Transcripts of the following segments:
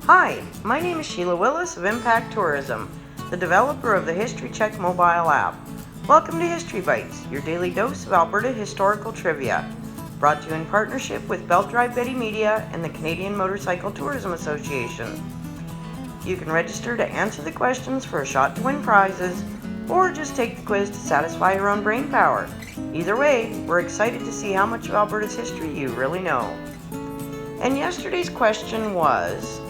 Hi, my name is Sheila Willis of Impact Tourism, the developer of the History Check mobile app. Welcome to History Bytes, your daily dose of Alberta Historical Trivia, brought to you in partnership with Belt Drive Betty Media and the Canadian Motorcycle Tourism Association. You can register to answer the questions for a shot to win prizes, or just take the quiz to satisfy your own brain power. Either way, we're excited to see how much of Alberta's history you really know. And yesterday's question was,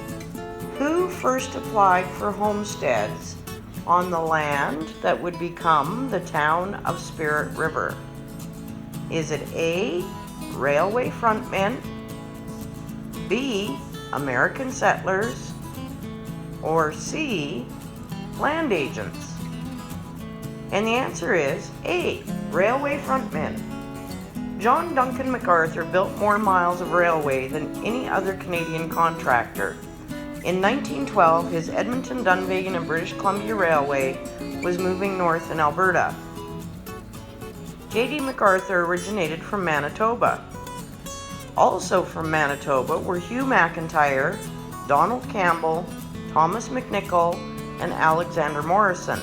who first applied for homesteads on the land that would become the town of Spirit River? Is it A, railway frontmen, B, American settlers, or C, land agents? And the answer is A, railway frontmen. John Duncan McArthur built more miles of railway than any other Canadian contractor. In 1912, his Edmonton, Dunvegan and British Columbia Railway was moving north in Alberta. J.D. McArthur originated from Manitoba. Also from Manitoba were Hugh Macintyre, Donald Campbell, Thomas McNichol, and Alexander Morrison.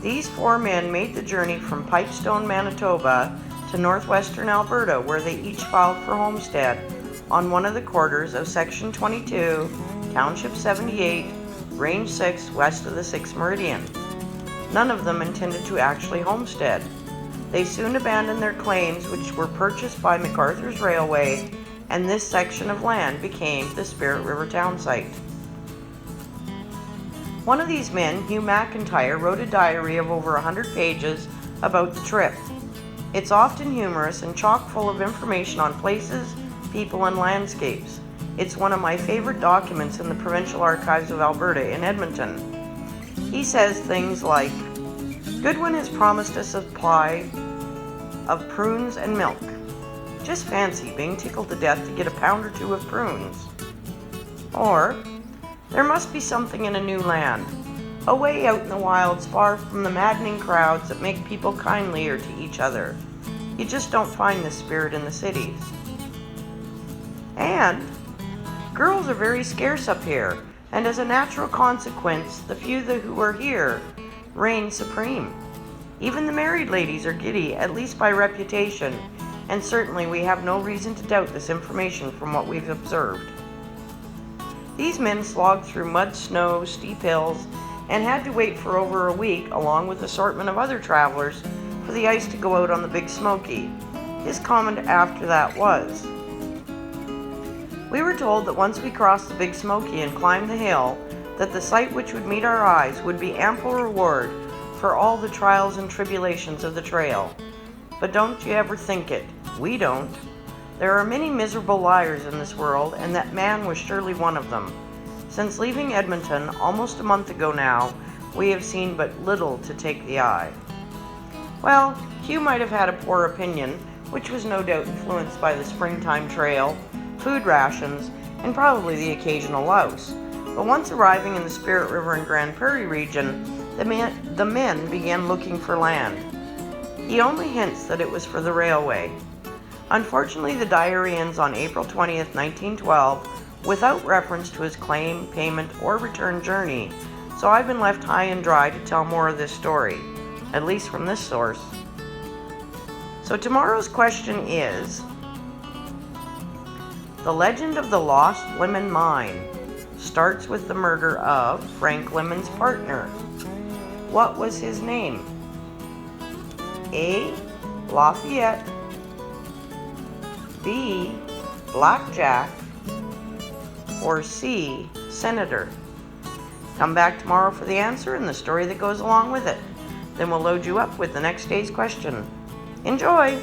These four men made the journey from Pipestone, Manitoba to northwestern Alberta, where they each filed for homestead on one of the quarters of Section 22, Township 78, Range 6, west of the 6th Meridian. None of them intended to actually homestead. They soon abandoned their claims, which were purchased by McArthur's Railway, and this section of land became the Spirit River town site. One of these men, Hugh Macintyre, wrote a diary of over 100 pages about the trip. It's often humorous and chock full of information on places, people, and landscapes. It's one of my favorite documents in the Provincial Archives of Alberta in Edmonton. He says things like, Goodwin has promised a supply of prunes and milk. Just fancy being tickled to death to get a pound or two of prunes. Or, there must be something in a new land, away out in the wilds far from the maddening crowds that make people kindlier to each other. You just don't find this spirit in the cities. And girls are very scarce up here, and as a natural consequence, the few who are here reign supreme. Even the married ladies are giddy, at least by reputation, and certainly we have no reason to doubt this information from what we've observed. These men slogged through mud, snow, steep hills, and had to wait for over a week, along with an assortment of other travelers, for the ice to go out on the Big Smoky. His comment after that was, We were told that once we crossed the Big Smoky and climbed the hill, that the sight which would meet our eyes would be ample reward for all the trials and tribulations of the trail. But don't you ever think it. We don't. There are many miserable liars in this world, and that man was surely one of them. Since leaving Edmonton, almost a month ago now, we have seen but little to take the eye. Well, Hugh might have had a poor opinion, which was no doubt influenced by the springtime trail, food rations, and probably the occasional louse. But once arriving in the Spirit River and Grand Prairie region, the men began looking for land. He only hints that it was for the railway. Unfortunately, the diary ends on April 20th, 1912, without reference to his claim, payment, or return journey, so I've been left high and dry to tell more of this story, at least from this source. So tomorrow's question is, the legend of the Lost Lemon Mine starts with the murder of Frank Lemon's partner. What was his name? A, Lafayette, B, Blackjack, or C, Senator? Come back tomorrow for the answer and the story that goes along with it. Then we'll load you up with the next day's question. Enjoy!